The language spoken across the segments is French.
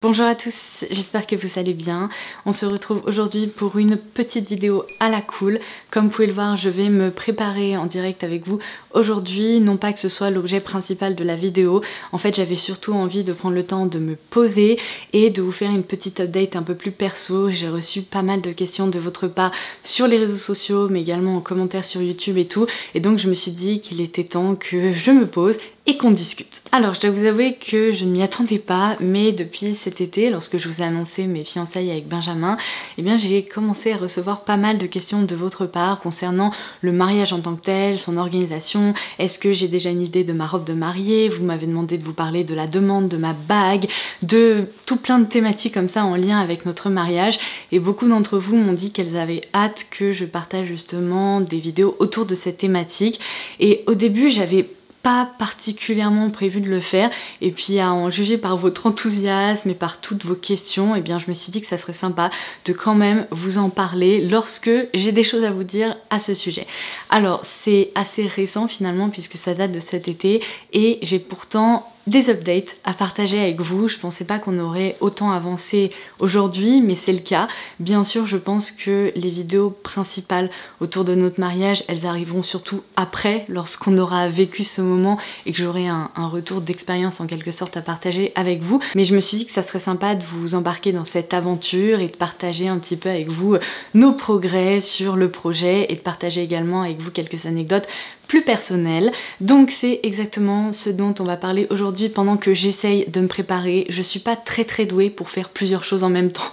Bonjour à tous, j'espère que vous allez bien. On se retrouve aujourd'hui pour une petite vidéo à la cool. Comme vous pouvez le voir, je vais me préparer en direct avec vous aujourd'hui, non pas que ce soit l'objet principal de la vidéo. En fait, j'avais surtout envie de prendre le temps de me poser et de vous faire une petite update un peu plus perso. J'ai reçu pas mal de questions de votre part sur les réseaux sociaux, mais également en commentaire sur YouTube et tout. Et donc je me suis dit qu'il était temps que je me pose et qu'on discute. Alors je dois vous avouer que je ne m'y attendais pas, mais depuis cet été, lorsque je vous ai annoncé mes fiançailles avec Benjamin, eh bien j'ai commencé à recevoir pas mal de questions de votre part concernant le mariage en tant que tel, son organisation, est-ce que j'ai déjà une idée de ma robe de mariée, vous m'avez demandé de vous parler de la demande de ma bague, de tout plein de thématiques comme ça en lien avec notre mariage, et beaucoup d'entre vous m'ont dit qu'elles avaient hâte que je partage justement des vidéos autour de cette thématique, et au début j'avais pas particulièrement prévu de le faire, et puis à en juger par votre enthousiasme et par toutes vos questions, et bien je me suis dit que ça serait sympa de quand même vous en parler lorsque j'ai des choses à vous dire à ce sujet. Alors c'est assez récent finalement puisque ça date de cet été et j'ai pourtant des updates à partager avec vous. Je pensais pas qu'on aurait autant avancé aujourd'hui, mais c'est le cas. Bien sûr, je pense que les vidéos principales autour de notre mariage, elles arriveront surtout après, lorsqu'on aura vécu ce moment et que j'aurai un retour d'expérience en quelque sorte à partager avec vous. Mais je me suis dit que ça serait sympa de vous embarquer dans cette aventure et de partager un petit peu avec vous nos progrès sur le projet et de partager également avec vous quelques anecdotes plus personnel. Donc c'est exactement ce dont on va parler aujourd'hui pendant que j'essaye de me préparer. Je suis pas très douée pour faire plusieurs choses en même temps.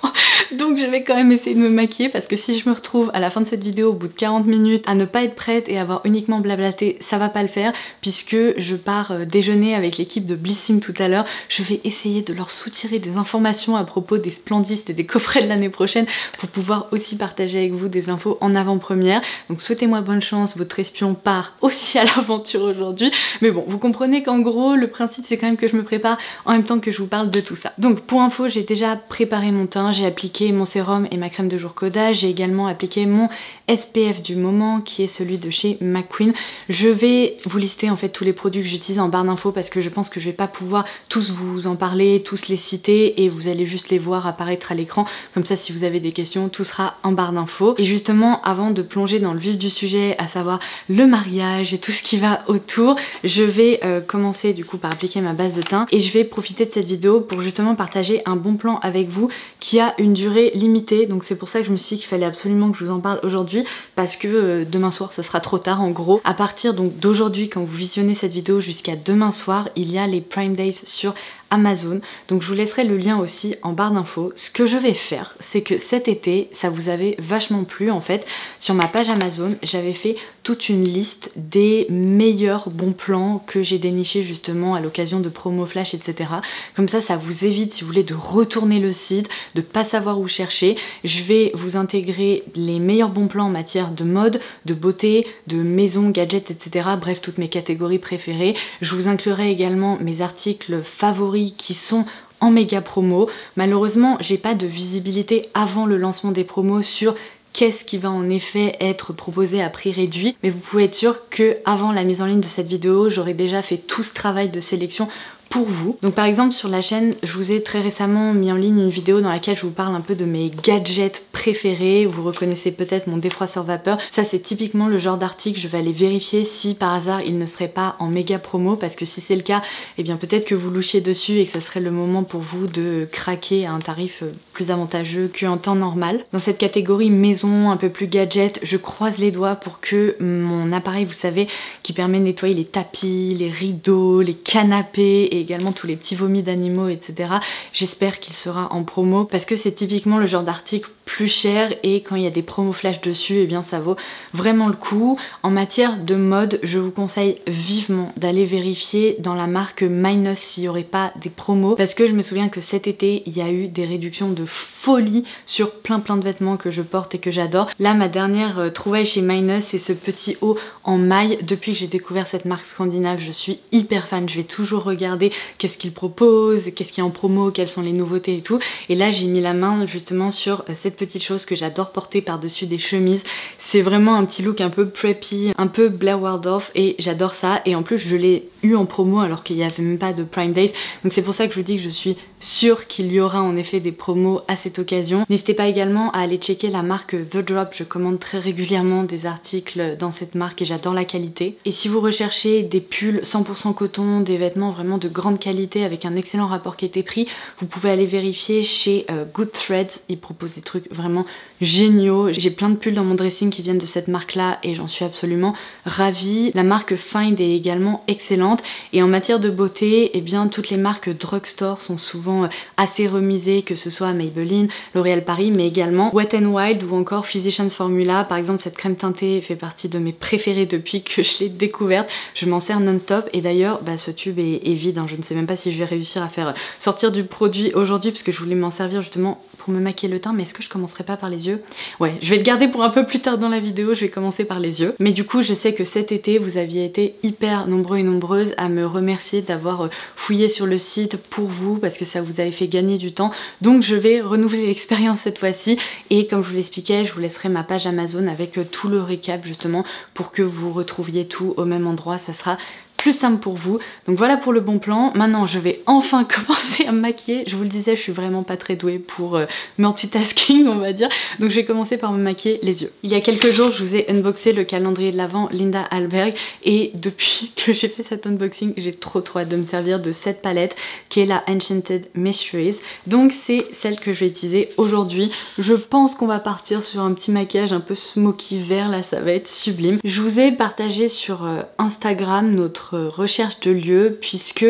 Donc je vais quand même essayer de me maquiller parce que si je me retrouve à la fin de cette vidéo au bout de 40 minutes à ne pas être prête et avoir uniquement blablaté, ça va pas le faire puisque je pars déjeuner avec l'équipe de Blissing tout à l'heure. Je vais essayer de leur soutirer des informations à propos des Splendistes et des coffrets de l'année prochaine pour pouvoir aussi partager avec vous des infos en avant-première. Donc souhaitez-moi bonne chance, votre espion part aussi à l'aventure aujourd'hui. Mais bon, vous comprenez qu'en gros, le principe c'est quand même que je me prépare en même temps que je vous parle de tout ça. Donc pour info, j'ai déjà préparé mon teint, j'ai appliqué mon sérum et ma crème de jour Coda, j'ai également appliqué mon SPF du moment qui est celui de chez McQueen. Je vais vous lister en fait tous les produits que j'utilise en barre d'infos parce que je pense que je vais pas pouvoir tous vous en parler, tous les citer et vous allez juste les voir apparaître à l'écran. Comme ça, si vous avez des questions, tout sera en barre d'infos. Et justement, avant de plonger dans le vif du sujet, à savoir le mariage et tout ce qui va autour, je vais commencer du coup par appliquer ma base de teint et je vais profiter de cette vidéo pour justement partager un bon plan avec vous qui a une durée limitée. Donc c'est pour ça que je me suis dit qu'il fallait absolument que je vous en parle aujourd'hui parce que demain soir ça sera trop tard en gros. À partir donc d'aujourd'hui, quand vous visionnez cette vidéo jusqu'à demain soir, il y a les Prime Days sur Amazon, donc je vous laisserai le lien aussi en barre d'infos. Ce que je vais faire, c'est que cet été, ça vous avait vachement plu en fait, sur ma page Amazon, j'avais fait toute une liste des meilleurs bons plans que j'ai dénichés justement à l'occasion de promo flash, etc. Comme ça vous évite, si vous voulez, de retourner le site, de pas savoir où chercher. Je vais vous intégrer les meilleurs bons plans en matière de mode, de beauté, de maison, gadgets, etc. Bref, toutes mes catégories préférées. Je vous inclurai également mes articles favoris qui sont en méga promo. Malheureusement, j'ai pas de visibilité avant le lancement des promos sur qu'est-ce qui va en effet être proposé à prix réduit, mais vous pouvez être sûr que avant la mise en ligne de cette vidéo, j'aurai déjà fait tout ce travail de sélection pour vous. Donc par exemple sur la chaîne, je vous ai très récemment mis en ligne une vidéo dans laquelle je vous parle un peu de mes gadgets préférés. Vous reconnaissez peut-être mon défroisseur vapeur. Ça c'est typiquement le genre d'article, je vais aller vérifier si par hasard il ne serait pas en méga promo, parce que si c'est le cas, eh bien peut-être que vous louchiez dessus et que ça serait le moment pour vous de craquer à un tarif plus avantageux qu'en temps normal. Dans cette catégorie maison, un peu plus gadget, je croise les doigts pour que mon appareil, vous savez, qui permet de nettoyer les tapis, les rideaux, les canapés et également tous les petits vomis d'animaux, etc. J'espère qu'il sera en promo parce que c'est typiquement le genre d'article plus cher et quand il y a des promos flash dessus, eh bien ça vaut vraiment le coup. En matière de mode, je vous conseille vivement d'aller vérifier dans la marque Minus s'il n'y aurait pas des promos, parce que je me souviens que cet été il y a eu des réductions de folie sur plein de vêtements que je porte et que j'adore. Là ma dernière trouvaille chez Minus, c'est ce petit haut en maille. Depuis que j'ai découvert cette marque scandinave, je suis hyper fan, je vais toujours regarder qu'est-ce qu'ils proposent, qu'est-ce qui est en promo, quelles sont les nouveautés et tout. Et là j'ai mis la main justement sur cette petite chose que j'adore porter par-dessus des chemises. C'est vraiment un petit look un peu preppy, un peu Blair Waldorf et j'adore ça. Et en plus je l'ai eu en promo alors qu'il n'y avait même pas de Prime Days. Donc c'est pour ça que je vous dis que je suis sûre qu'il y aura en effet des promos à cette occasion. N'hésitez pas également à aller checker la marque The Drop, je commande très régulièrement des articles dans cette marque et j'adore la qualité. Et si vous recherchez des pulls 100% coton, des vêtements vraiment de grande qualité avec un excellent rapport qualité-prix, vous pouvez aller vérifier chez Good Threads, ils proposent des trucs vraiment géniaux. J'ai plein de pulls dans mon dressing qui viennent de cette marque là et j'en suis absolument ravie. La marque Find est également excellente et en matière de beauté, eh bien toutes les marques drugstore sont souvent assez remisées, que ce soit Maybelline, L'Oréal Paris, mais également Wet n Wild ou encore Physicians Formula. Par exemple, cette crème teintée fait partie de mes préférées depuis que je l'ai découverte. Je m'en sers non-stop et d'ailleurs ce tube est vide, hein. Je ne sais même pas si je vais réussir à faire sortir du produit aujourd'hui parce que je voulais m'en servir justement pour me maquiller le teint, mais est-ce que je commencerai pas par les yeux? Ouais, je vais le garder pour un peu plus tard dans la vidéo, je vais commencer par les yeux. Mais du coup, je sais que cet été, vous aviez été hyper nombreux et nombreuses à me remercier d'avoir fouillé sur le site pour vous, parce que ça vous avait fait gagner du temps. Donc je vais renouveler l'expérience cette fois-ci, et comme je vous l'expliquais, je vous laisserai ma page Amazon avec tout le récap justement, pour que vous retrouviez tout au même endroit, ça sera plus simple pour vous. Donc voilà pour le bon plan. Maintenant je vais enfin commencer à me maquiller. Je vous le disais, je suis vraiment pas très douée pour multitasking, on va dire. Donc je vais commencer par me maquiller les yeux. Il y a quelques jours, je vous ai unboxé le calendrier de l'Avent Linda Hallberg et depuis que j'ai fait cet unboxing, j'ai trop hâte de me servir de cette palette qui est la Enchanted Mysteries. Donc c'est celle que je vais utiliser aujourd'hui. Je pense qu'on va partir sur un petit maquillage un peu smoky vert, là ça va être sublime. Je vous ai partagé sur Instagram notre recherche de lieux, puisque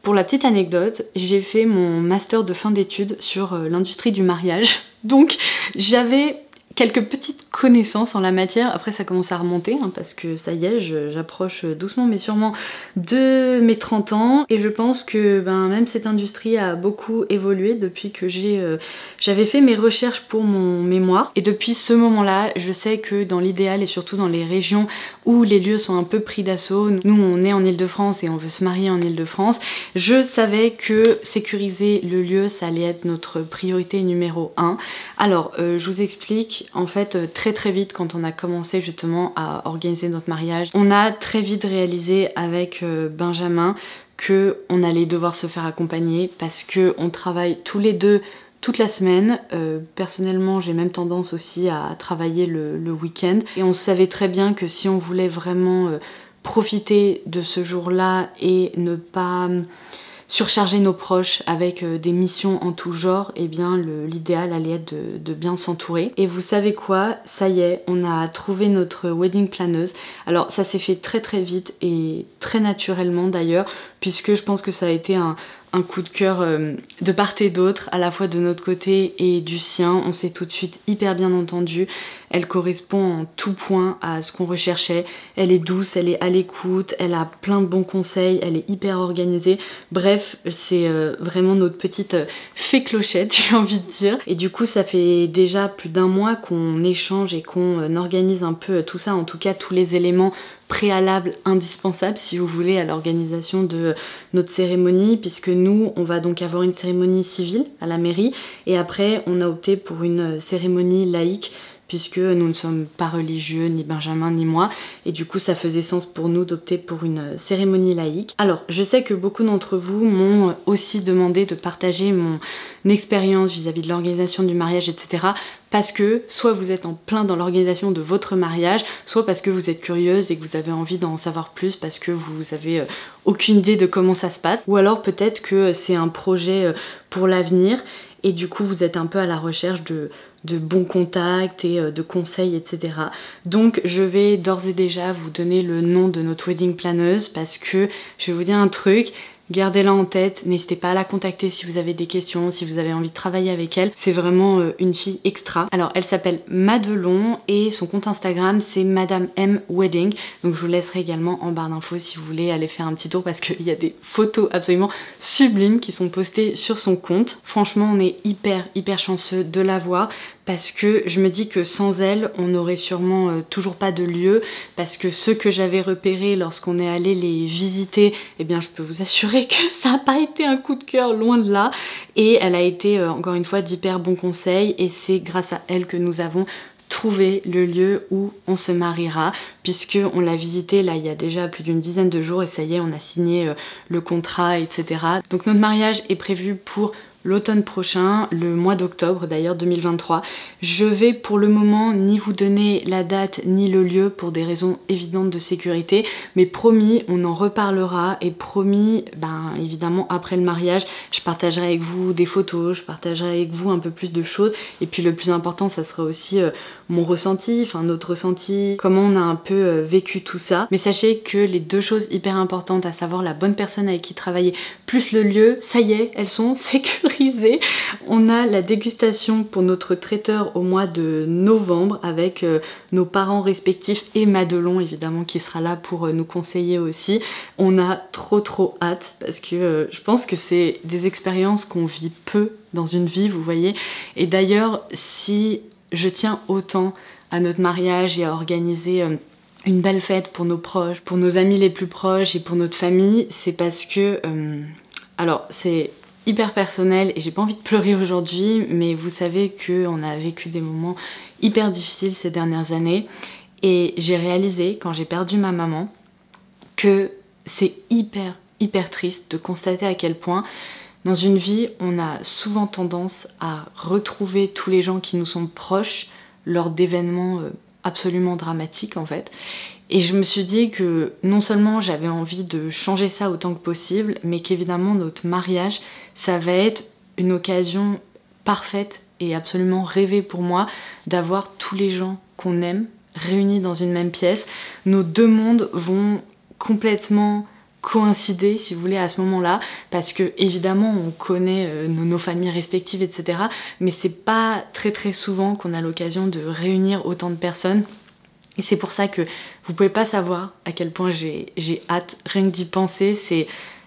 pour la petite anecdote, j'ai fait mon master de fin d'études sur l'industrie du mariage. Donc j'avais quelques petites connaissances en la matière. Après ça commence à remonter hein, parce que ça y est, j'approche doucement mais sûrement de mes 30 ans et je pense que même cette industrie a beaucoup évolué depuis que j'avais fait mes recherches pour mon mémoire. Et depuis ce moment-là, je sais que dans l'idéal et surtout dans les régions où les lieux sont un peu pris d'assaut, nous on est en Ile-de-France et on veut se marier en Ile-de-France, je savais que sécuriser le lieu ça allait être notre priorité numéro 1. Alors je vous explique. En fait, très vite, quand on a commencé justement à organiser notre mariage, on a très vite réalisé avec Benjamin que on allait devoir se faire accompagner parce que on travaille tous les deux toute la semaine. Personnellement, j'ai même tendance aussi à travailler le week-end et on savait très bien que si on voulait vraiment profiter de ce jour-là et ne pas surcharger nos proches avec des missions en tout genre, et bien l'idéal allait être de bien s'entourer. Et vous savez quoi, ça y est, on a trouvé notre wedding planeuse. Alors ça s'est fait très vite et très naturellement d'ailleurs, puisque je pense que ça a été un coup de cœur de part et d'autre, à la fois de notre côté et du sien. On s'est tout de suite hyper bien entendu. Elle correspond en tout point à ce qu'on recherchait. Elle est douce, elle est à l'écoute, elle a plein de bons conseils, elle est hyper organisée. Bref, c'est vraiment notre petite fée clochette, j'ai envie de dire. Et du coup, ça fait déjà plus d'un mois qu'on échange et qu'on organise un peu tout ça, en tout cas tous les éléments préalable indispensable si vous voulez à l'organisation de notre cérémonie, puisque nous on va donc avoir une cérémonie civile à la mairie et après on a opté pour une cérémonie laïque puisque nous ne sommes pas religieux, ni Benjamin ni moi, et du coup ça faisait sens pour nous d'opter pour une cérémonie laïque. Alors je sais que beaucoup d'entre vous m'ont aussi demandé de partager mon expérience vis-à-vis de l'organisation du mariage, etc. Parce que soit vous êtes en plein dans l'organisation de votre mariage, soit parce que vous êtes curieuse et que vous avez envie d'en savoir plus parce que vous avez aucune idée de comment ça se passe, ou alors peut-être que c'est un projet pour l'avenir et du coup vous êtes un peu à la recherche de bons contacts et de conseils, etc. Donc je vais d'ores et déjà vous donner le nom de notre wedding planeuse parce que je vais vous dire un truc, gardez-la en tête, n'hésitez pas à la contacter si vous avez des questions, si vous avez envie de travailler avec elle. C'est vraiment une fille extra. Alors elle s'appelle Madelon et son compte Instagram c'est Madame M Wedding. Donc je vous laisserai également en barre d'infos si vous voulez aller faire un petit tour parce qu'il y a des photos absolument sublimes qui sont postées sur son compte. Franchement on est hyper chanceux de la voir parce que je me dis que sans elle on n'aurait sûrement toujours pas de lieu, parce que ceux que j'avais repérés lorsqu'on est allé les visiter, eh bien je peux vous assurer que ça n'a pas été un coup de cœur, loin de là, et elle a été encore une fois d'hyper bons conseils et c'est grâce à elle que nous avons trouver le lieu où on se mariera, puisque on l'a visité là il y a déjà plus d'une dizaine de jours et ça y est, on a signé le contrat, etc. Donc notre mariage est prévu pour l'automne prochain, le mois d'octobre d'ailleurs 2023. Je vais pour le moment ni vous donner la date ni le lieu pour des raisons évidentes de sécurité, mais promis, on en reparlera et promis, ben évidemment après le mariage, je partagerai avec vous des photos, je partagerai avec vous un peu plus de choses et puis le plus important ça sera aussi mon ressenti, enfin notre ressenti, comment on a un peu vécu tout ça. Mais sachez que les deux choses hyper importantes, à savoir la bonne personne avec qui travailler plus le lieu, ça y est, elles sont sécurisées. On a la dégustation pour notre traiteur au mois de novembre avec nos parents respectifs et Madelon évidemment qui sera là pour nous conseiller aussi. On a trop hâte parce que je pense que c'est des expériences qu'on vit peu dans une vie, vous voyez. Et d'ailleurs, si je tiens autant à notre mariage et à organiser une belle fête pour nos proches, pour nos amis les plus proches et pour notre famille, c'est parce que... alors, c'est hyper personnel et j'ai pas envie de pleurer aujourd'hui, mais vous savez qu'on a vécu des moments hyper difficiles ces dernières années et j'ai réalisé quand j'ai perdu ma maman que c'est hyper triste de constater à quel point dans une vie on a souvent tendance à retrouver tous les gens qui nous sont proches lors d'événements absolument dramatiques en fait. Et je me suis dit que non seulement j'avais envie de changer ça autant que possible, mais qu'évidemment notre mariage, ça va être une occasion parfaite et absolument rêvée pour moi d'avoir tous les gens qu'on aime réunis dans une même pièce. Nos deux mondes vont complètement coïncider, si vous voulez, à ce moment-là, parce que évidemment on connaît nos familles respectives, etc. Mais c'est pas très souvent qu'on a l'occasion de réunir autant de personnes. Et c'est pour ça que vous pouvez pas savoir à quel point j'ai hâte, rien que d'y penser.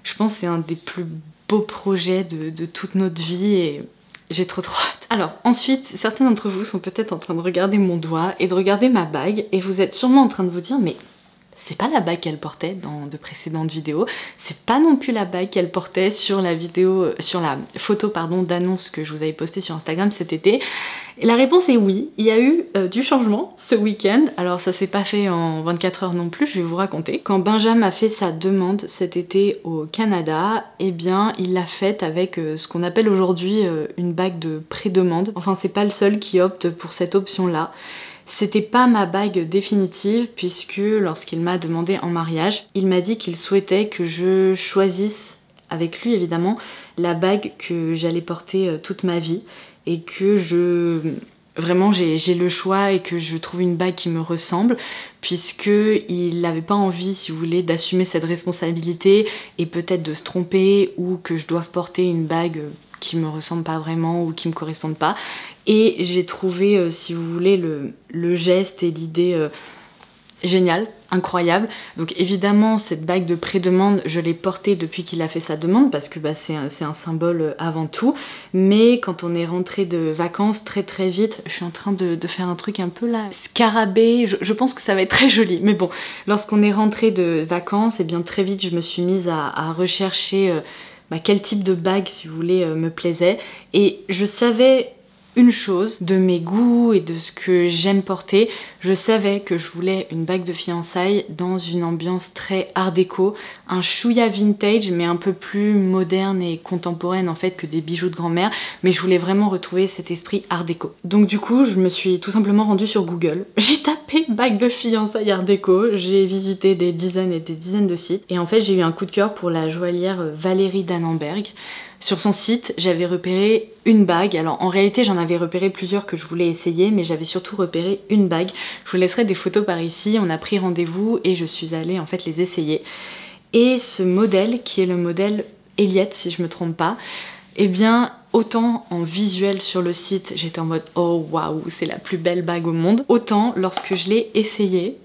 Je pense que c'est un des plus beaux projets de toute notre vie et j'ai trop hâte. Alors ensuite, certains d'entre vous sont peut-être en train de regarder mon doigt et de regarder ma bague et vous êtes sûrement en train de vous dire mais c'est pas la bague qu'elle portait dans de précédentes vidéos, c'est pas non plus la bague qu'elle portait sur la vidéo, sur la photo pardon d'annonce que je vous avais postée sur Instagram cet été. Et la réponse est oui, il y a eu du changement ce week-end. Alors ça s'est pas fait en 24 heures non plus, je vais vous raconter. Quand Benjamin a fait sa demande cet été au Canada, eh bien il l'a faite avec ce qu'on appelle aujourd'hui une bague de pré-demande. Enfin c'est pas le seul qui opte pour cette option-là. C'était pas ma bague définitive puisque lorsqu'il m'a demandé en mariage, il m'a dit qu'il souhaitait que je choisisse, avec lui évidemment, la bague que j'allais porter toute ma vie et que vraiment j'ai le choix et que je trouve une bague qui me ressemble puisqu'il n'avait pas envie, si vous voulez, d'assumer cette responsabilité et peut-être de se tromper ou que je doive porter une bague qui me ressemble pas vraiment ou qui me correspondent pas. Et j'ai trouvé, si vous voulez, le geste et l'idée génial, incroyable. Donc évidemment, cette bague de pré-demande, je l'ai portée depuis qu'il a fait sa demande parce que bah, c'est un symbole avant tout. Mais quand on est rentré de vacances très vite, je suis en train de faire un truc un peu là, scarabée. Je pense que ça va être très joli. Mais bon, lorsqu'on est rentré de vacances, et bien très vite, je me suis mise à rechercher quel type de bague, si vous voulez, me plaisait. Et je savais une chose de mes goûts et de ce que j'aime porter. Je savais que je voulais une bague de fiançailles dans une ambiance très art déco, un chouïa vintage mais un peu plus moderne et contemporaine en fait que des bijoux de grand-mère, mais je voulais vraiment retrouver cet esprit art déco. Donc du coup je me suis tout simplement rendue sur Google, j'ai tapé bague de fiançailles art déco, j'ai visité des dizaines et des dizaines de sites et en fait j'ai eu un coup de cœur pour la joaillière Valérie Dannenberg. Sur son site, j'avais repéré une bague. Alors en réalité, j'en avais repéré plusieurs que je voulais essayer, mais j'avais surtout repéré une bague. Je vous laisserai des photos par ici. On a pris rendez-vous et je suis allée en fait les essayer. Et ce modèle, qui est le modèle Elliott, si je me trompe pas, eh bien, autant en visuel sur le site, j'étais en mode oh waouh, c'est la plus belle bague au monde. Autant lorsque je l'ai essayée,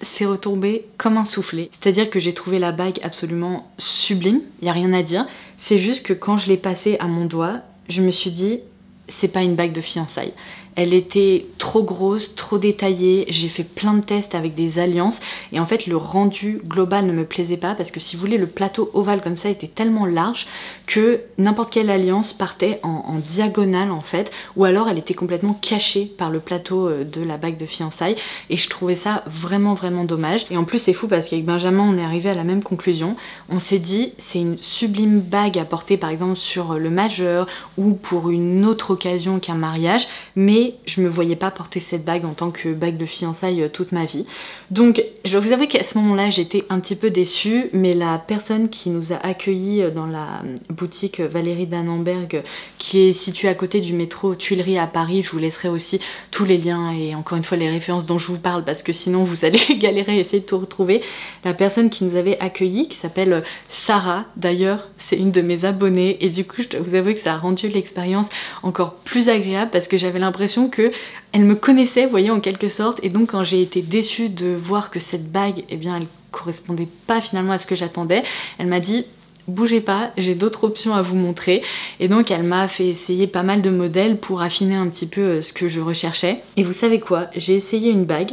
c'est retombé comme un soufflé. C'est-à-dire que j'ai trouvé la bague absolument sublime, il n'y a rien à dire. C'est juste que quand je l'ai passée à mon doigt, je me suis dit, c'est pas une bague de fiançailles. Elle était trop grosse, trop détaillée, j'ai fait plein de tests avec des alliances et en fait le rendu global ne me plaisait pas parce que si vous voulez le plateau ovale comme ça était tellement large que n'importe quelle alliance partait en diagonale en fait, ou alors elle était complètement cachée par le plateau de la bague de fiançailles et je trouvais ça vraiment dommage. Et en plus c'est fou parce qu'avec Benjamin on est arrivé à la même conclusion, on s'est dit c'est une sublime bague à porter par exemple sur le majeur ou pour une autre occasion qu'un mariage, mais je me voyais pas porter cette bague en tant que bague de fiançailles toute ma vie. Donc je dois vous avouer qu'à ce moment-là j'étais un petit peu déçue, mais la personne qui nous a accueillis dans la boutique Valérie Dannenberg qui est située à côté du métro Tuileries à Paris, je vous laisserai aussi tous les liens et encore une fois les références dont je vous parle parce que sinon vous allez galérer à essayer de tout retrouver. La personne qui nous avait accueillis, qui s'appelle Sarah, d'ailleurs c'est une de mes abonnées et du coup je dois vous avouer que ça a rendu l'expérience encore plus agréable parce que j'avais l'impression que elle me connaissait, vous voyez, en quelque sorte, et donc quand j'ai été déçue de voir que cette bague, eh bien elle correspondait pas finalement à ce que j'attendais, elle m'a dit bougez pas, j'ai d'autres options à vous montrer. Et donc elle m'a fait essayer pas mal de modèles pour affiner un petit peu ce que je recherchais. Et vous savez quoi, j'ai essayé une bague,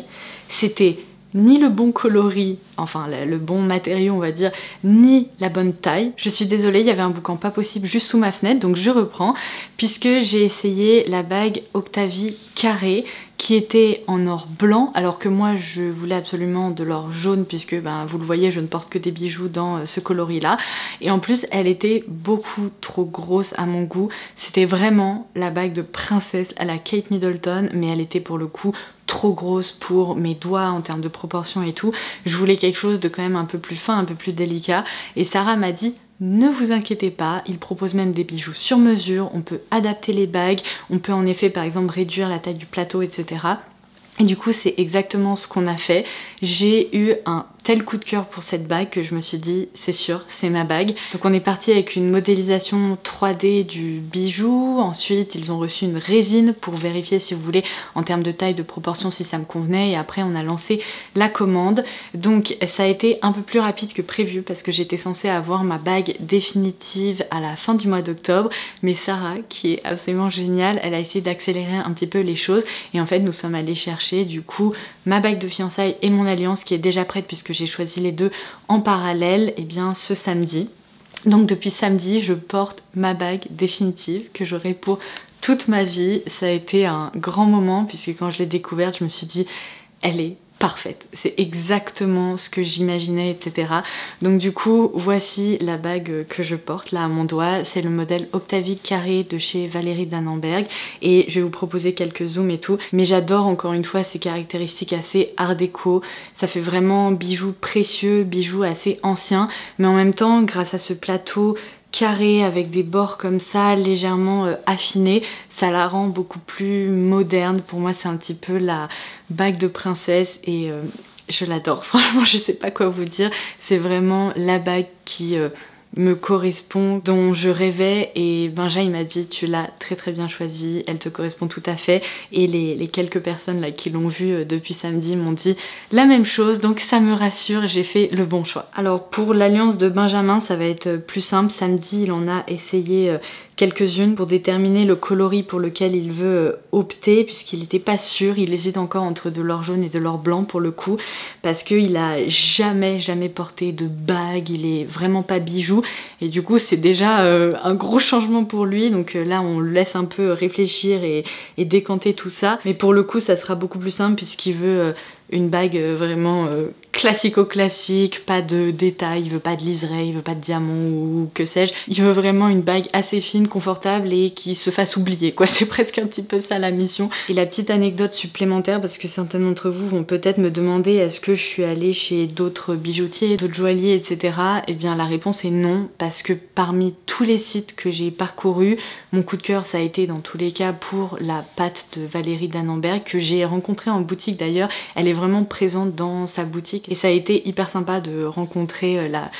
c'était ni le bon coloris, enfin le bon matériau on va dire, ni la bonne taille. Je suis désolée, il y avait un boucan pas possible juste sous ma fenêtre, donc je reprends, puisque j'ai essayé la bague Octavie carrée, qui était en or blanc, alors que moi je voulais absolument de l'or jaune, puisque ben, vous le voyez, je ne porte que des bijoux dans ce coloris-là. Et en plus, elle était beaucoup trop grosse à mon goût. C'était vraiment la bague de princesse à la Kate Middleton, mais elle était pour le coup trop grosse pour mes doigts en termes de proportions et tout. Je voulais quelque chose de quand même un peu plus fin, un peu plus délicat. Et Sarah m'a dit ne vous inquiétez pas, il propose même des bijoux sur mesure, on peut adapter les bagues, on peut en effet par exemple réduire la taille du plateau, etc. Et du coup c'est exactement ce qu'on a fait. J'ai eu un tel coup de cœur pour cette bague que je me suis dit c'est sûr, c'est ma bague. Donc on est parti avec une modélisation 3D du bijou, ensuite ils ont reçu une résine pour vérifier si vous voulez en termes de taille, de proportion si ça me convenait, et après on a lancé la commande. Donc ça a été un peu plus rapide que prévu parce que j'étais censée avoir ma bague définitive à la fin du mois d'octobre, mais Sarah qui est absolument géniale, elle a essayé d'accélérer un petit peu les choses et en fait nous sommes allés chercher du coup ma bague de fiançailles et mon alliance qui est déjà prête puisque j'ai choisi les deux en parallèle, et bien ce samedi. Donc depuis samedi, je porte ma bague définitive que j'aurai pour toute ma vie. Ça a été un grand moment puisque quand je l'ai découverte, je me suis dit elle est parfaite, c'est exactement ce que j'imaginais, etc. Donc du coup voici la bague que je porte là à mon doigt, c'est le modèle Octavie carré de chez Valérie Dannenberg et je vais vous proposer quelques zooms et tout, mais j'adore encore une fois ces caractéristiques assez art déco, ça fait vraiment bijou précieux, bijou assez ancien, mais en même temps grâce à ce plateau carré avec des bords comme ça légèrement affinés, ça la rend beaucoup plus moderne. Pour moi c'est un petit peu la bague de princesse et je l'adore, franchement je sais pas quoi vous dire, c'est vraiment la bague qui me correspond, dont je rêvais, et Benja il m'a dit tu l'as très bien choisie, elle te correspond tout à fait, et les quelques personnes là qui l'ont vue depuis samedi m'ont dit la même chose, donc ça me rassure, j'ai fait le bon choix. Alors pour l'alliance de Benjamin ça va être plus simple, samedi il en a essayé quelques-unes pour déterminer le coloris pour lequel il veut opter, puisqu'il n'était pas sûr, il hésite encore entre de l'or jaune et de l'or blanc pour le coup, parce qu'il a jamais porté de bague, il est vraiment pas bijou, et du coup c'est déjà un gros changement pour lui, donc là on le laisse un peu réfléchir et décanter tout ça, mais pour le coup ça sera beaucoup plus simple puisqu'il veut une bague vraiment classico-classique, pas de détails, il veut pas de liseré, il veut pas de diamant ou que sais-je, il veut vraiment une bague assez fine, confortable et qui se fasse oublier quoi, c'est presque un petit peu ça la mission. Et la petite anecdote supplémentaire, parce que certains d'entre vous vont peut-être me demander est-ce que je suis allée chez d'autres bijoutiers, d'autres joailliers, etc. Eh bien la réponse est non, parce que parmi tous les sites que j'ai parcourus, mon coup de cœur ça a été dans tous les cas pour la pâte de Valérie Dannenberg que j'ai rencontrée en boutique d'ailleurs, elle est vraiment présente dans sa boutique et ça a été hyper sympa de rencontrer la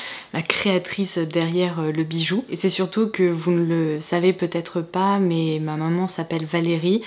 créatrice derrière le bijou. Et c'est surtout que vous ne le savez peut-être pas, mais ma maman s'appelle Valérie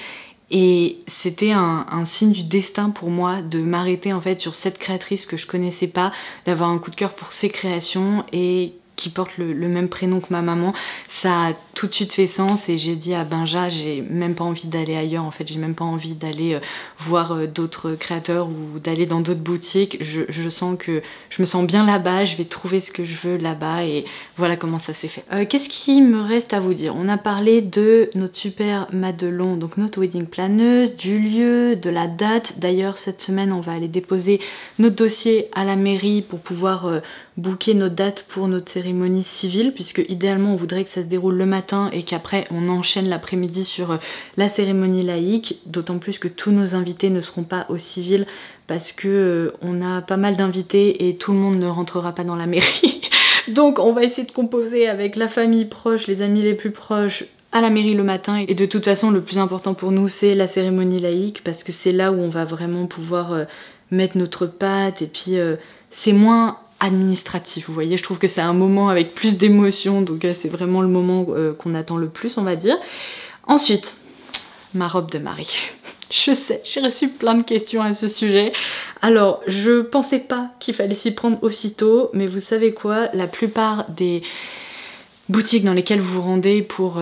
et c'était un signe du destin pour moi de m'arrêter en fait sur cette créatrice que je connaissais pas, d'avoir un coup de cœur pour ses créations et qui porte le même prénom que ma maman, ça a tout de suite fait sens et j'ai dit à Benja, j'ai même pas envie d'aller ailleurs en fait, j'ai même pas envie d'aller voir d'autres créateurs ou d'aller dans d'autres boutiques. Je sens que je me sens bien là-bas, je vais trouver ce que je veux là-bas et voilà comment ça s'est fait. Qu'est-ce qui me reste à vous dire? On a parlé de notre super Madelon, donc notre wedding planeuse, du lieu, de la date. D'ailleurs cette semaine on va aller déposer notre dossier à la mairie pour pouvoir booker notre date pour notre cérémonie civile, puisque idéalement on voudrait que ça se déroule le matin et qu'après on enchaîne l'après-midi sur la cérémonie laïque, d'autant plus que tous nos invités ne seront pas au civil parce que on a pas mal d'invités et tout le monde ne rentrera pas dans la mairie. Donc on va essayer de composer avec la famille proche, les amis les plus proches à la mairie le matin, et de toute façon le plus important pour nous c'est la cérémonie laïque parce que c'est là où on va vraiment pouvoir mettre notre patte et puis c'est moins administratif, vous voyez, je trouve que c'est un moment avec plus d'émotion, donc c'est vraiment le moment qu'on attend le plus, on va dire. Ensuite, ma robe de mariée. Je sais, j'ai reçu plein de questions à ce sujet. Alors, je pensais pas qu'il fallait s'y prendre aussitôt, mais vous savez quoi, la plupart des boutiques dans lesquelles vous vous rendez pour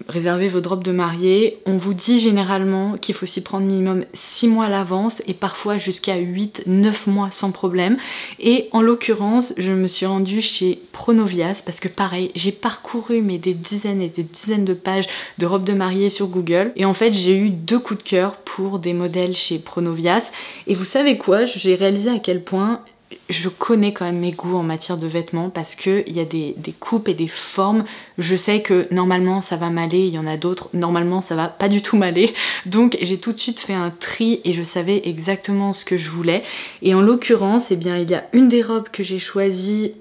réserver votre robe de mariée, on vous dit généralement qu'il faut s'y prendre minimum 6 mois à l'avance et parfois jusqu'à 8-9 mois sans problème. Et en l'occurrence, je me suis rendue chez Pronovias parce que pareil, j'ai parcouru mais des dizaines et des dizaines de pages de robes de mariée sur Google et en fait j'ai eu 2 coups de cœur pour des modèles chez Pronovias. Et vous savez quoi, j'ai réalisé à quel point je connais quand même mes goûts en matière de vêtements parce qu'il y a des coupes et des formes. Je sais que normalement ça va m'aller, il y en a d'autres, normalement ça va pas du tout m'aller. Donc j'ai tout de suite fait un tri et je savais exactement ce que je voulais. Et en l'occurrence, eh bien, il y a une des robes que j'ai choisie.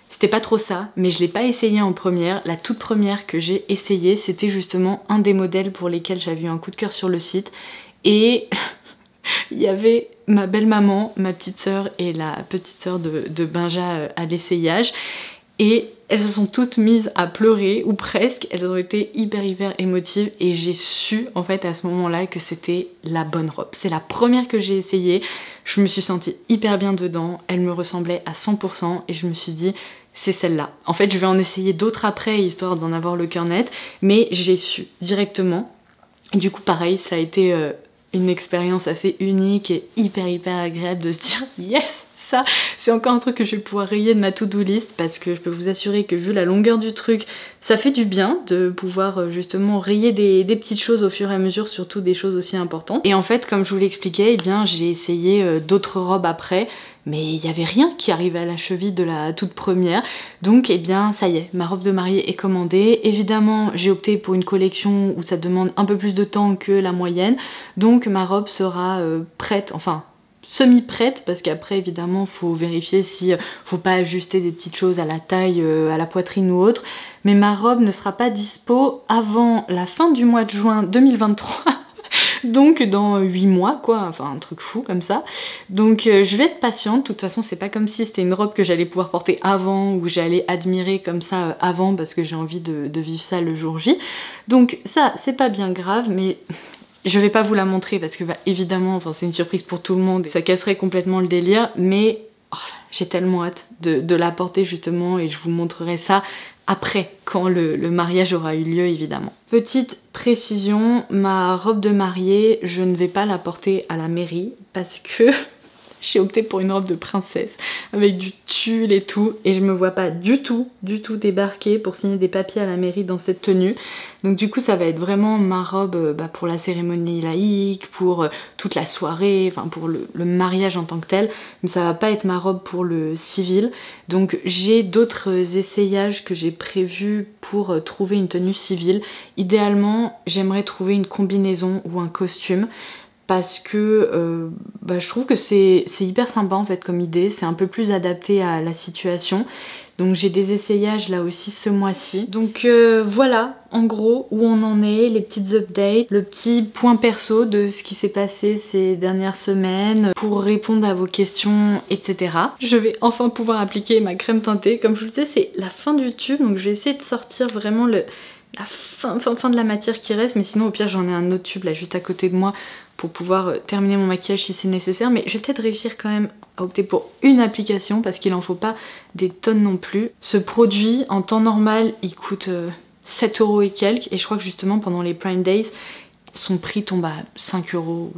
C'était pas trop ça, mais je l'ai pas essayé en première. La toute première que j'ai essayée, c'était justement un des modèles pour lesquels j'avais eu un coup de cœur sur le site. Et il y avait ma belle-maman, ma petite sœur et la petite sœur de Benja à l'essayage. Et elles se sont toutes mises à pleurer, ou presque. Elles ont été hyper émotives et j'ai su en fait à ce moment-là que c'était la bonne robe. C'est la première que j'ai essayée. Je me suis sentie hyper bien dedans. Elle me ressemblait à 100% et je me suis dit c'est celle-là. En fait je vais en essayer d'autres après histoire d'en avoir le cœur net, mais j'ai su directement. Et du coup pareil, ça a été une expérience assez unique et hyper agréable de se dire yes, ça c'est encore un truc que je vais pouvoir rayer de ma to-do list parce que je peux vous assurer que vu la longueur du truc, ça fait du bien de pouvoir justement rayer des petites choses au fur et à mesure, surtout des choses aussi importantes. Et en fait, comme je vous l'expliquais, eh bien j'ai essayé d'autres robes après, mais il n'y avait rien qui arrivait à la cheville de la toute première. Donc eh bien ça y est, ma robe de mariée est commandée. Évidemment j'ai opté pour une collection où ça demande un peu plus de temps que la moyenne, donc ma robe sera prête, enfin semi-prête, parce qu'après évidemment faut vérifier si faut pas ajuster des petites choses à la taille, à la poitrine ou autre, mais ma robe ne sera pas dispo avant la fin du mois de juin 2023. Donc dans 8 mois quoi, enfin un truc fou comme ça. Donc je vais être patiente, de toute façon c'est pas comme si c'était une robe que j'allais pouvoir porter avant ou j'allais admirer comme ça avant parce que j'ai envie de vivre ça le jour J. Donc ça c'est pas bien grave, mais je vais pas vous la montrer parce que bah, évidemment enfin, c'est une surprise pour tout le monde et ça casserait complètement le délire, mais oh, j'ai tellement hâte de la porter justement et je vous montrerai ça après, quand le mariage aura eu lieu évidemment. Petite précision, ma robe de mariée, je ne vais pas la porter à la mairie parce que j'ai opté pour une robe de princesse avec du tulle et tout et je me vois pas du tout débarquer pour signer des papiers à la mairie dans cette tenue. Donc du coup ça va être vraiment ma robe pour la cérémonie laïque, pour toute la soirée, enfin pour le mariage en tant que tel, mais ça va pas être ma robe pour le civil. Donc j'ai d'autres essayages que j'ai prévus pour trouver une tenue civile. Idéalement j'aimerais trouver une combinaison ou un costume, parce que je trouve que c'est hyper sympa en fait comme idée, c'est un peu plus adapté à la situation. Donc j'ai des essayages là aussi ce mois-ci. Donc voilà en gros où on en est, les petites updates, le petit point perso de ce qui s'est passé ces dernières semaines pour répondre à vos questions, etc. Je vais enfin pouvoir appliquer ma crème teintée. Comme je vous le disais, c'est la fin du tube, donc je vais essayer de sortir vraiment la fin de la matière qui reste, mais sinon au pire j'en ai un autre tube là juste à côté de moi pour pouvoir terminer mon maquillage si c'est nécessaire, mais je vais peut-être réussir quand même à opter pour une application parce qu'il en faut pas des tonnes non plus. Ce produit en temps normal il coûte 7 € et quelques, et je crois que justement pendant les Prime Days son prix tombe à 5 €,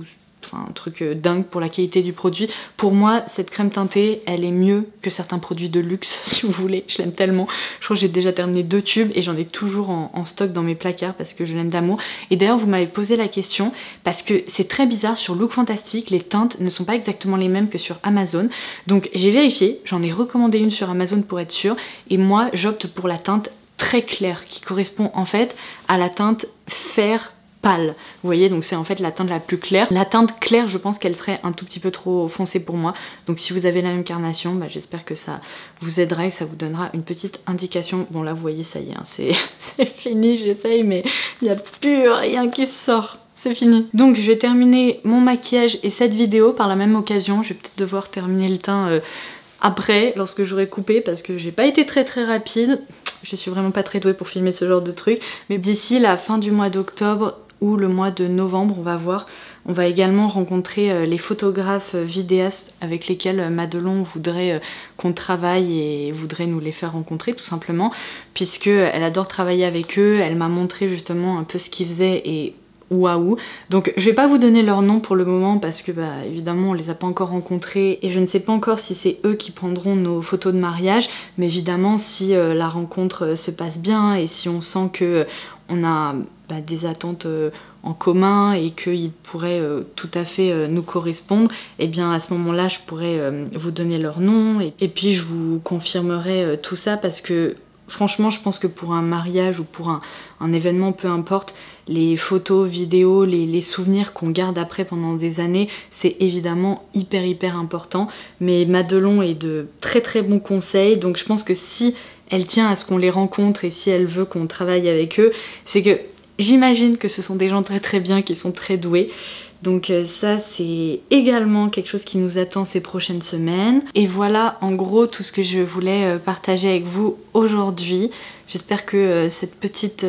enfin un truc dingue pour la qualité du produit. Pour moi cette crème teintée elle est mieux que certains produits de luxe si vous voulez, je l'aime tellement. Je crois que j'ai déjà terminé 2 tubes et j'en ai toujours en stock dans mes placards parce que je l'aime d'amour. Et d'ailleurs vous m'avez posé la question parce que c'est très bizarre, sur Look Fantastic les teintes ne sont pas exactement les mêmes que sur Amazon. Donc j'ai vérifié, j'en ai recommandé une sur Amazon pour être sûre, et moi j'opte pour la teinte très claire qui correspond en fait à la teinte fer pâle. Vous voyez, donc c'est en fait la teinte la plus claire. La teinte claire, je pense qu'elle serait un tout petit peu trop foncée pour moi. Donc si vous avez la même carnation, bah, j'espère que ça vous aidera et ça vous donnera une petite indication. Bon là vous voyez, ça y est, hein, c'est fini, j'essaye mais il n'y a plus rien qui sort. C'est fini. Donc je vais terminer mon maquillage et cette vidéo par la même occasion. Je vais peut-être devoir terminer le teint après, lorsque j'aurai coupé, parce que j'ai pas été très rapide. Je suis vraiment pas très douée pour filmer ce genre de truc. Mais d'ici la fin du mois d'octobre ou le mois de novembre, on va voir. On va également rencontrer les photographes vidéastes avec lesquels Madelon voudrait qu'on travaille et voudrait nous les faire rencontrer tout simplement, puisque elle adore travailler avec eux. Elle m'a montré justement un peu ce qu'ils faisaient et waouh. Donc je vais pas vous donner leur nom pour le moment parce que bah évidemment on les a pas encore rencontrés et je ne sais pas encore si c'est eux qui prendront nos photos de mariage, mais évidemment si la rencontre se passe bien et si on sent que on a des attentes en commun et qu'ils pourraient tout à fait nous correspondre, et bien à ce moment-là je pourrais vous donner leur nom et puis je vous confirmerai tout ça, parce que franchement je pense que pour un mariage ou pour un événement, peu importe, les photos, vidéos, les souvenirs qu'on garde après pendant des années, c'est évidemment hyper important. Mais Madelon est de très bons conseils, donc je pense que si elle tient à ce qu'on les rencontre et si elle veut qu'on travaille avec eux, c'est que j'imagine que ce sont des gens très bien, qui sont très doués. Donc ça c'est également quelque chose qui nous attend ces prochaines semaines. Et voilà en gros tout ce que je voulais partager avec vous aujourd'hui. J'espère que cette petite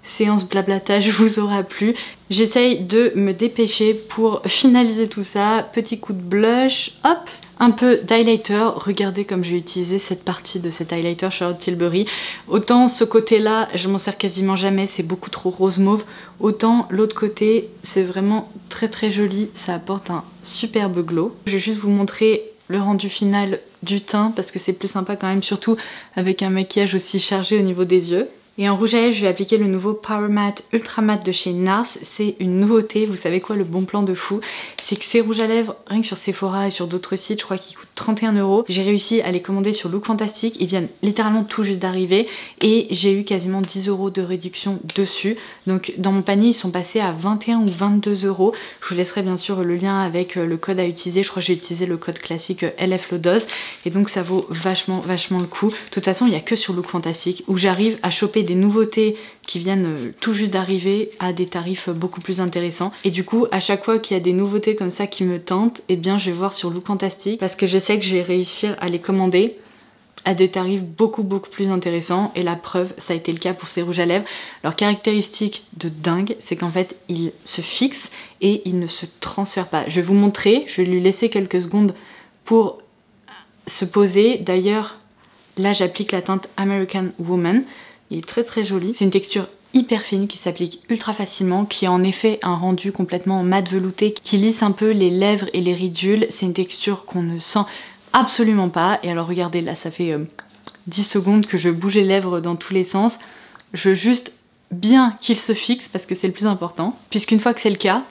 séance blablatage vous aura plu. J'essaye de me dépêcher pour finaliser tout ça. Petit coup de blush, hop, un peu d'highlighter. Regardez comme j'ai utilisé cette partie de cet highlighter Charlotte Tilbury. Autant ce côté-là, je m'en sers quasiment jamais, c'est beaucoup trop rose mauve. Autant l'autre côté, c'est vraiment très joli. Ça apporte un superbe glow. Je vais juste vous montrer le rendu final du teint parce que c'est plus sympa quand même, surtout avec un maquillage aussi chargé au niveau des yeux. Et en rouge à lèvres, je vais appliquer le nouveau Power Matte Ultra Matte de chez NARS. C'est une nouveauté, vous savez quoi, le bon plan de fou, c'est que ces rouges à lèvres, rien que sur Sephora et sur d'autres sites, je crois qu'ils coûtent 31 €. J'ai réussi à les commander sur Look Fantastic, ils viennent littéralement tout juste d'arriver et j'ai eu quasiment 10 € de réduction dessus. Donc dans mon panier, ils sont passés à 21 ou 22 €. Je vous laisserai bien sûr le lien avec le code à utiliser. Je crois que j'ai utilisé le code classique LF Lodos et donc ça vaut vachement le coup. De toute façon, il n'y a que sur Look Fantastic où j'arrive à choper des nouveautés qui viennent tout juste d'arriver à des tarifs beaucoup plus intéressants. Et du coup, à chaque fois qu'il y a des nouveautés comme ça qui me tentent, et bien je vais voir sur Look Fantastic parce que je sais que je vais réussir à les commander à des tarifs beaucoup plus intéressants. Et la preuve, ça a été le cas pour ces rouges à lèvres. Leur caractéristique de dingue, c'est qu'en fait, ils se fixent et ils ne se transfèrent pas. Je vais vous montrer, je vais lui laisser quelques secondes pour se poser. D'ailleurs, là j'applique la teinte American Woman. Il est très joli. C'est une texture hyper fine qui s'applique ultra facilement, qui a en effet un rendu complètement mat velouté, qui lisse un peu les lèvres et les ridules. C'est une texture qu'on ne sent absolument pas. Et alors regardez, là ça fait 10 secondes que je bouge les lèvres dans tous les sens. Je veux juste bien qu'il se fixe parce que c'est le plus important. Puisqu'une fois que c'est le cas,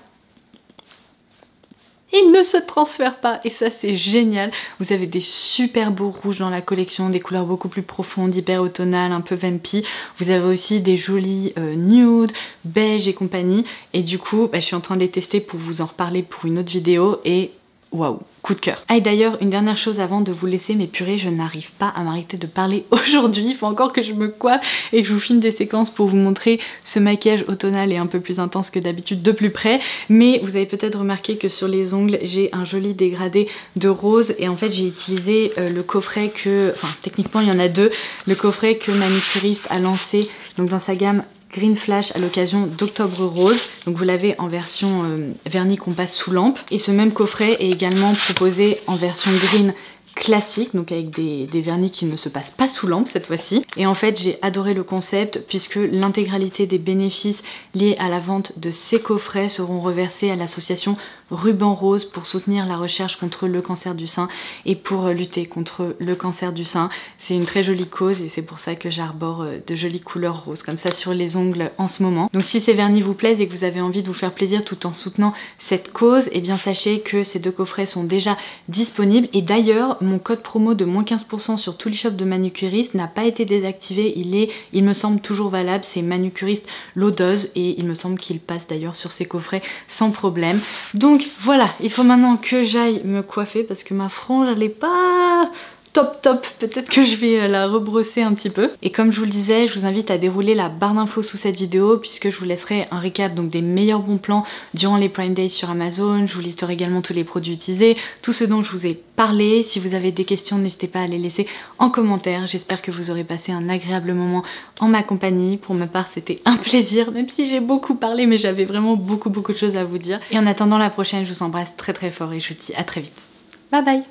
il ne se transfère pas et ça c'est génial. Vous avez des super beaux rouges dans la collection, des couleurs beaucoup plus profondes, hyper automnales, un peu vampy. Vous avez aussi des jolis nude, beige et compagnie. Et du coup, je suis en train de les tester pour vous en reparler pour une autre vidéo et waouh, coup de cœur. Ah et d'ailleurs, une dernière chose avant de vous laisser, mais purée, je n'arrive pas à m'arrêter de parler aujourd'hui. Il faut encore que je me coiffe et que je vous filme des séquences pour vous montrer ce maquillage automnal et un peu plus intense que d'habitude de plus près. Mais vous avez peut-être remarqué que sur les ongles, j'ai un joli dégradé de rose et en fait j'ai utilisé le coffret que, enfin techniquement il y en a deux, le coffret que Manicuriste a lancé donc dans sa gamme Green Flash à l'occasion d'Octobre Rose. Donc vous l'avez en version vernis qu'on passe sous lampe. Et ce même coffret est également proposé en version green classique, donc avec des vernis qui ne se passent pas sous lampe cette fois-ci. Et en fait j'ai adoré le concept puisque l'intégralité des bénéfices liés à la vente de ces coffrets seront reversés à l'association Ruban Rose pour soutenir la recherche contre le cancer du sein et pour lutter contre le cancer du sein. C'est une très jolie cause et c'est pour ça que j'arbore de jolies couleurs roses comme ça sur les ongles en ce moment. Donc si ces vernis vous plaisent et que vous avez envie de vous faire plaisir tout en soutenant cette cause, et bien sachez que ces 2 coffrets sont déjà disponibles. Et d'ailleurs mon code promo de moins 15% sur tous les shops de manucuristes n'a pas été désactivé, il me semble toujours valable, c'est manucuriste L'Odeuse et il me semble qu'il passe d'ailleurs sur ces coffrets sans problème. Donc voilà, il faut maintenant que j'aille me coiffer parce que ma frange elle est pas top, peut-être que je vais la rebrosser un petit peu. Et comme je vous le disais, je vous invite à dérouler la barre d'infos sous cette vidéo puisque je vous laisserai un récap donc des meilleurs bons plans durant les Prime Days sur Amazon. Je vous listerai également tous les produits utilisés, tout ce dont je vous ai parlé. Si vous avez des questions, n'hésitez pas à les laisser en commentaire. J'espère que vous aurez passé un agréable moment en ma compagnie. Pour ma part, c'était un plaisir, même si j'ai beaucoup parlé, mais j'avais vraiment beaucoup de choses à vous dire. Et en attendant la prochaine, je vous embrasse très fort et je vous dis à très vite. Bye bye!